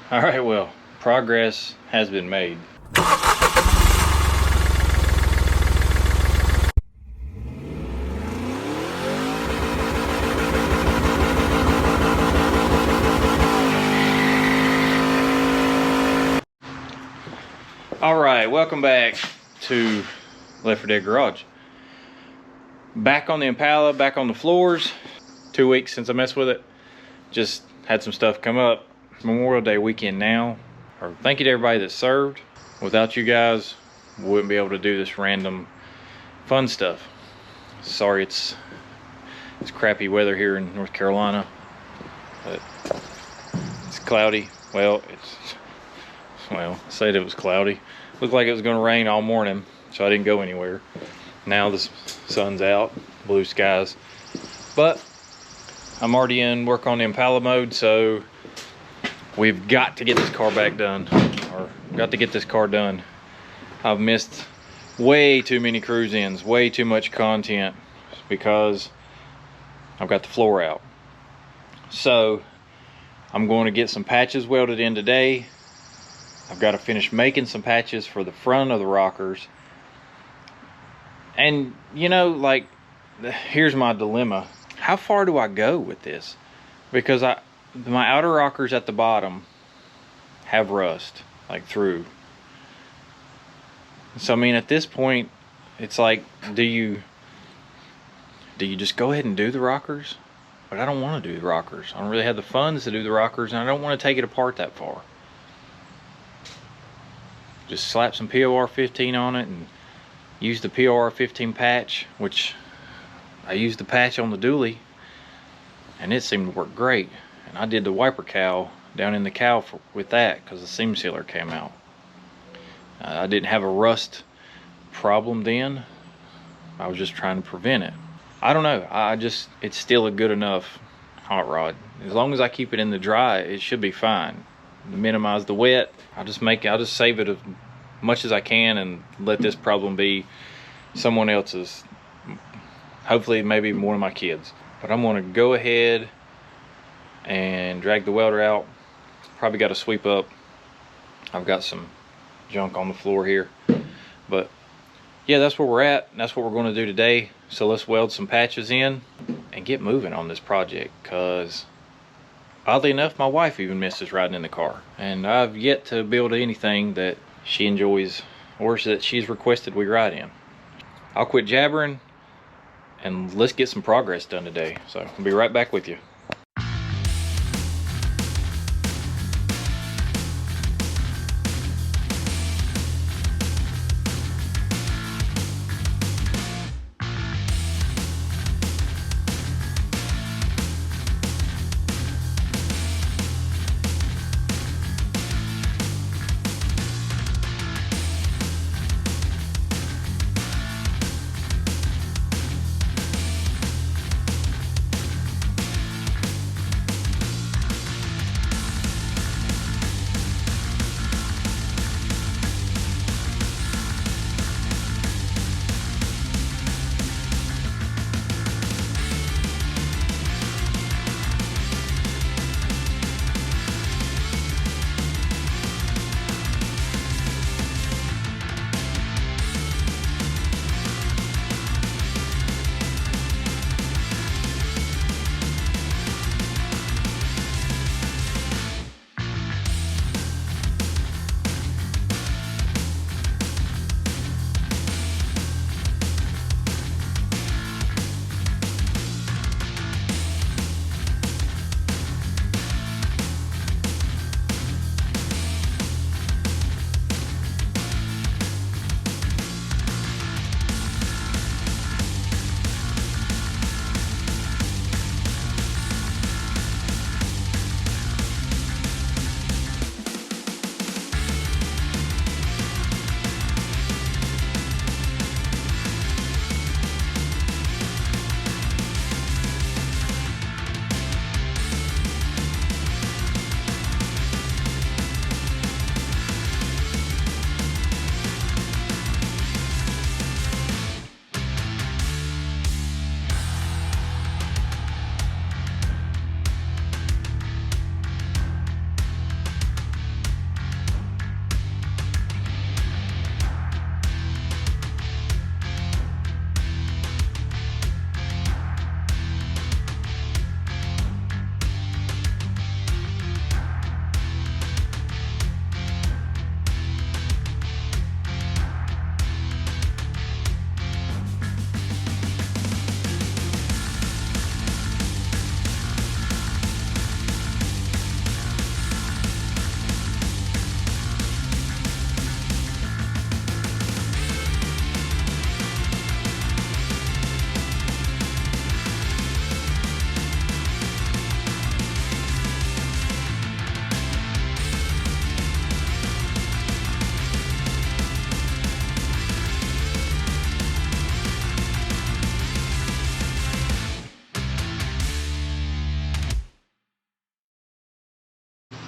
All right, well, progress has been made. All right, welcome back to Left 4 Dead Garage. Back on the Impala, back on the floors. 2 weeks since I messed with it. Just had some stuff come up. Memorial Day weekend now. Thank you to everybody that served. Without you guys, we wouldn't be able to do this random fun stuff. Sorry it's crappy weather here in North Carolina. But it's cloudy. Well, I said it was cloudy. Looked like it was gonna rain all morning, so I didn't go anywhere. Now the sun's out, blue skies. But I'm already in work on the Impala mode, so we've got to get this car back done, or got to get this car done. I've missed way too many cruise ins, way too much content because I've got the floor out. So I'm going to get some patches welded in today. I've got to finish making some patches for the front of the rockers. And you know, like, here's my dilemma. How far do I go with this? Because my outer rockers at the bottom have rust, like through. So I mean, at this point, it's like, do you just go ahead and do the rockers? But I don't want to do the rockers. I don't really have the funds to do the rockers, and I don't want to take it apart that far. Just slap some POR 15 on it and use the POR 15 patch, which I used the patch on the dually and it seemed to work great. And I did the wiper cowl down in the cowl with that because the seam sealer came out. I didn't have a rust problem then. I was just trying to prevent it. I don't know, it's still a good enough hot rod. As long as I keep it in the dry, it should be fine. To minimize the wet, I'll just save it as much as I can and let this problem be someone else's. Hopefully maybe one of my kids. But I'm gonna go ahead and drag the welder out. Probably got to sweep up. I've got some junk on the floor here. But yeah, that's where we're at. That's what we're gonna do today. So let's weld some patches in and get moving on this project, because oddly enough, my wife even misses riding in the car. And I've yet to build anything that she enjoys or that she's requested we ride in. I'll quit jabbering and let's get some progress done today. So I'll be right back with you.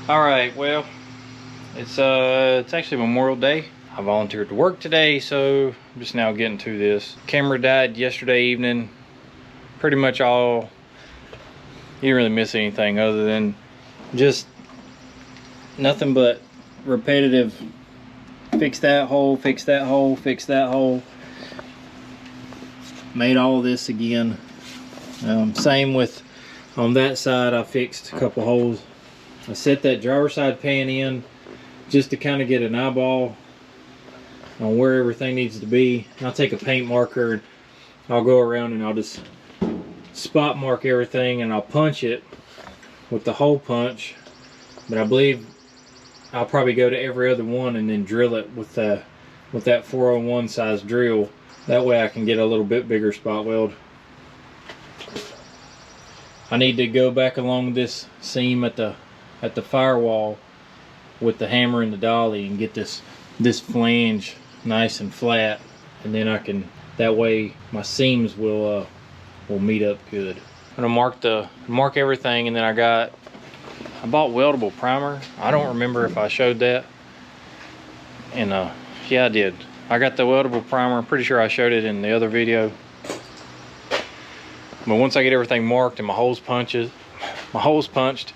All right, well, it's actually Memorial Day. I volunteered to work today, so I'm just now getting to this. Camera died yesterday evening. Pretty much all, you didn't really miss anything other than just nothing but repetitive. Fix that hole, fix that hole, fix that hole. Made all this again. Same with on that side. I fixed a couple holes. I set that driver's side pan in just to kind of get an eyeball on where everything needs to be. I'll take a paint marker and I'll go around and I'll just spot mark everything, and I'll punch it with the hole punch. But I believe I'll probably go to every other one and then drill it with that 401 size drill. That way I can get a little bit bigger spot weld. I need to go back along this seam at the firewall with the hammer and the dolly and get this flange nice and flat, and then I can, that way my seams will meet up good. I'm gonna mark everything, and then I bought weldable primer. I don't remember if I showed that. And yeah, I did. I got the weldable primer. I'm pretty sure I showed it in the other video. But once I get everything marked and my holes punched,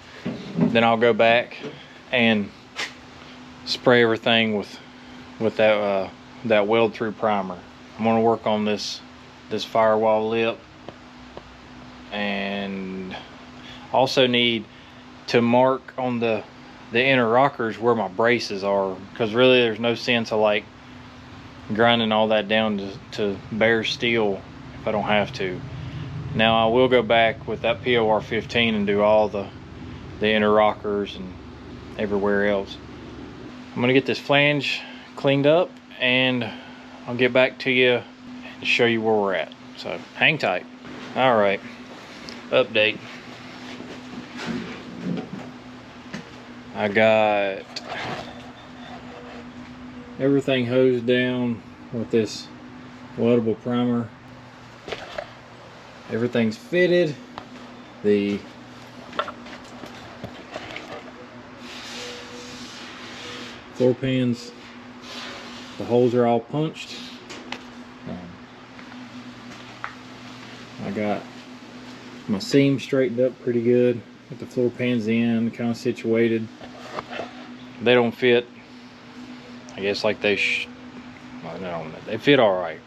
then I'll go back and spray everything with that weld through primer. I'm gonna work on this firewall lip, and also need to mark on the inner rockers where my braces are, because really there's no sense of like grinding all that down to bare steel if I don't have to. Now I will go back with that POR 15 and do all the inner rockers and everywhere else. I'm gonna get this flange cleaned up, and I'll get back to you and show you where we're at. So hang tight. All right, update. I got everything hosed down with this weldable primer. Everything's fitted. The floor pans, the holes are all punched. I got my seam straightened up pretty good. Got the floor pans in, kind of situated. They don't fit, I guess, like they fit all right.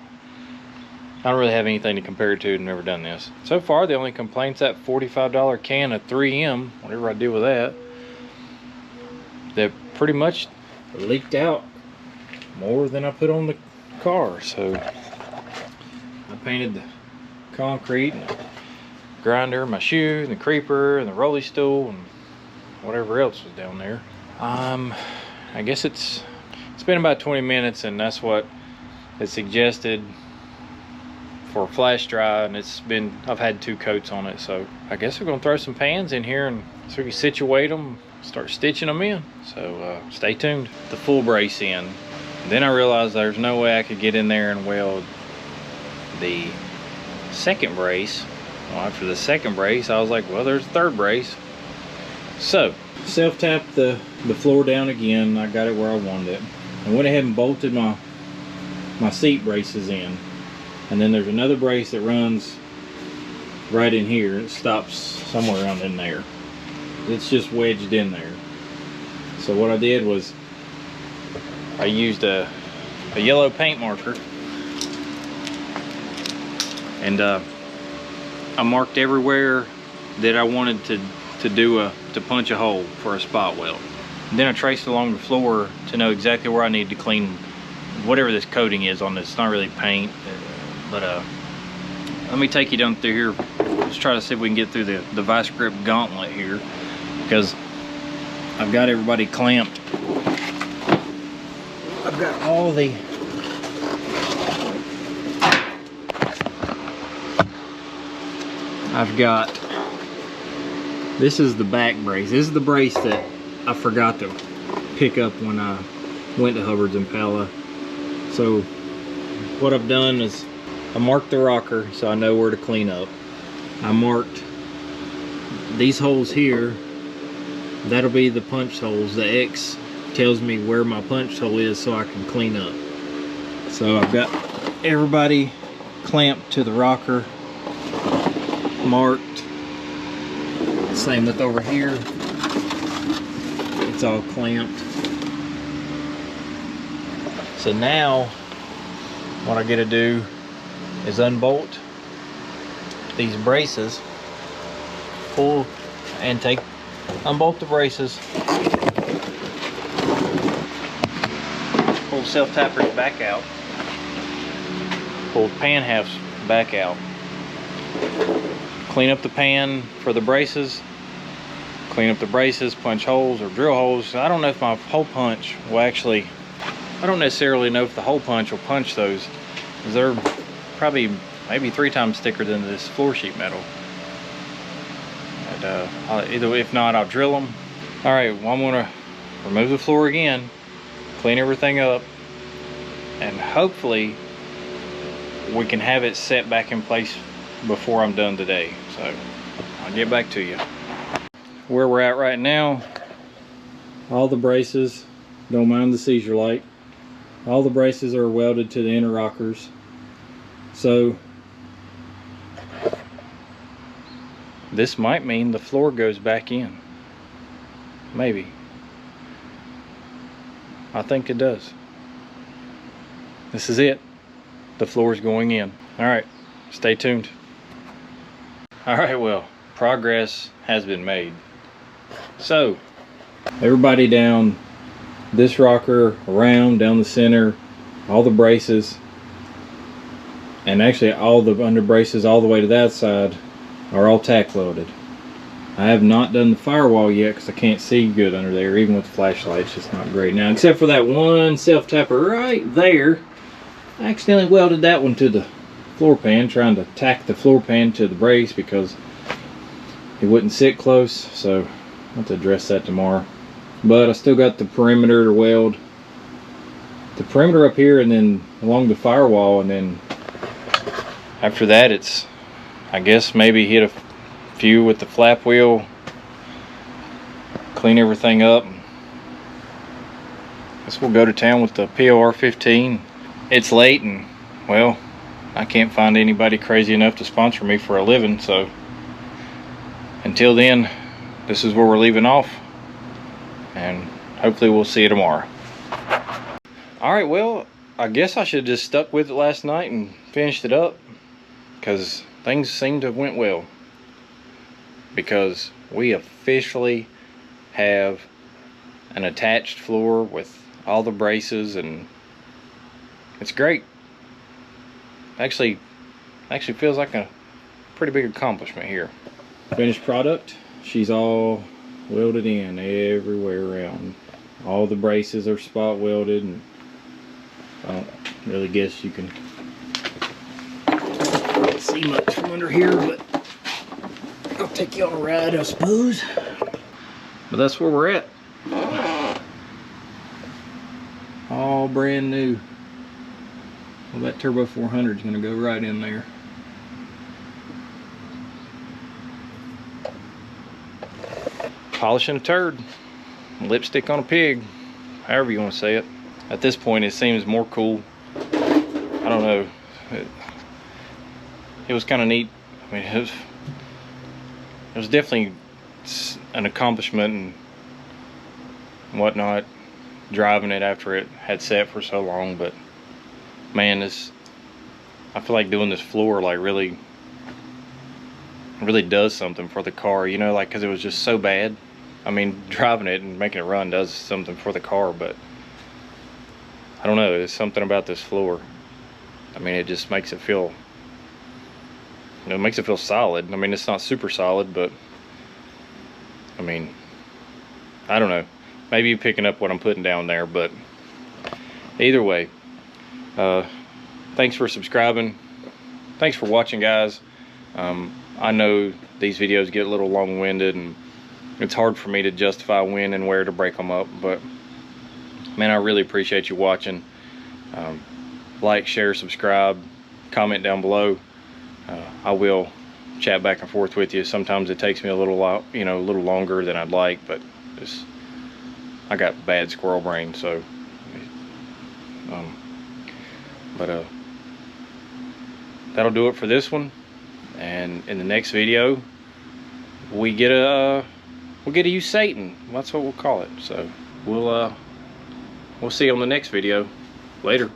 I don't really have anything to compare it to. I've never done this. So far, the only complaint's that $45 can of 3M, whatever I do with that. That pretty much leaked out more than I put on the car. So I painted the concrete and the grinder, my shoe, and the creeper, and the rolly stool, and whatever else was down there. I guess it's been about 20 minutes, and that's what it suggested for a flash dry, and I've had 2 coats on it. So I guess we're gonna throw some pans in here and so we can situate them, start stitching them in. So stay tuned. The full brace in. Then I realized there's no way I could get in there and weld the second brace. Well, after the second brace, I was like, well, there's the third brace. So self-tapped the floor down again. I got it where I wanted it. I went ahead and bolted my seat braces in. And then there's another brace that runs right in here. It stops somewhere around in there. It's just wedged in there. So what I did was I used a yellow paint marker, and I marked everywhere that I wanted to punch a hole for a spot weld. And then I traced along the floor to know exactly where I need to clean whatever this coating is on this. It's not really paint, but let me take you down through here. Let's try to see if we can get through the vice grip gauntlet here, because I've got everybody clamped. I've got all the this is the back brace. This is the brace that I forgot to pick up when I went to Hubbard's Impala. So what I've done is I marked the rocker so I know where to clean up. I marked these holes here That'll be the punch holes. The X tells me where my punch hole is so I can clean up. So I've got everybody clamped to the rocker, marked. Same with over here. It's all clamped. So now what I get to do is unbolt these braces, pull and unbolt the braces, pull the self-tappers back out, pull the pan halves back out, clean up the pan for the braces, clean up the braces, punch holes or drill holes. I don't know if my hole punch will actually, I don't necessarily know if the hole punch will punch those, because they're probably maybe 3 times thicker than this floor sheet metal. And, if not, I'll drill them. All right, well, I'm gonna remove the floor again, clean everything up, and hopefully we can have it set back in place before I'm done today. So I'll get back to you. Where we're at right now, all the braces, don't mind the seizure light, all the braces are welded to the inner rockers. So this might mean the floor goes back in. Maybe. I think it does. This is it. The floor is going in. Alright, stay tuned. Alright, well, progress has been made. So, everybody down this rocker, around, down the center, all the braces, and actually all the under braces all the way to that side are all tack welded. I have not done the firewall yet because I can't see good under there. Even with the flashlight, it's just not great now, except for that one self-tapper right there. I accidentally welded that one to the floor pan, trying to tack the floor pan to the brace because it wouldn't sit close. So I'll have to address that tomorrow. But I still got the perimeter to weld. The perimeter up here and then along the firewall, and then after that it's, I guess, maybe hit a few with the flap wheel, clean everything up. Guess we'll go to town with the POR 15. It's late and, well, I can't find anybody crazy enough to sponsor me for a living, so until then, this is where we're leaving off, and hopefully we'll see you tomorrow. Alright, well, I guess I should have just stuck with it last night and finished it up, because things seem to have went well. Because we officially have an attached floor with all the braces, and it's great. Actually feels like a pretty big accomplishment here. Finished product, she's all welded in everywhere around. All the braces are spot welded, and I don't really guess you can see much from under here, but I'll take you on a ride, I suppose. But that's where we're at. All brand new. Well, that Turbo 400 is going to go right in there. Polishing a turd. Lipstick on a pig. However you want to say it. At this point, it seems more cool. I don't know. It was kind of neat. I mean, it was definitely an accomplishment and whatnot, driving it after it had sat for so long. But man, I feel like doing this floor like really does something for the car, you know, like, because it was just so bad. I mean, driving it and making it run does something for the car, but I don't know, there's something about this floor. I mean, it just makes it feel, you know, it makes it feel solid. I mean, it's not super solid, but I mean, I don't know. Maybe you're picking up what I'm putting down there, but either way, thanks for subscribing. Thanks for watching, guys. I know these videos get a little long-winded, and it's hard for me to justify when and where to break them up, but man, I really appreciate you watching. Like, share, subscribe, comment down below. I will chat back and forth with you. Sometimes it takes me a little longer than I'd like, but I got bad squirrel brain, so that'll do it for this one. And in the next video, we get a use Satan. That's what we'll call it. So we'll see you on the next video. Later.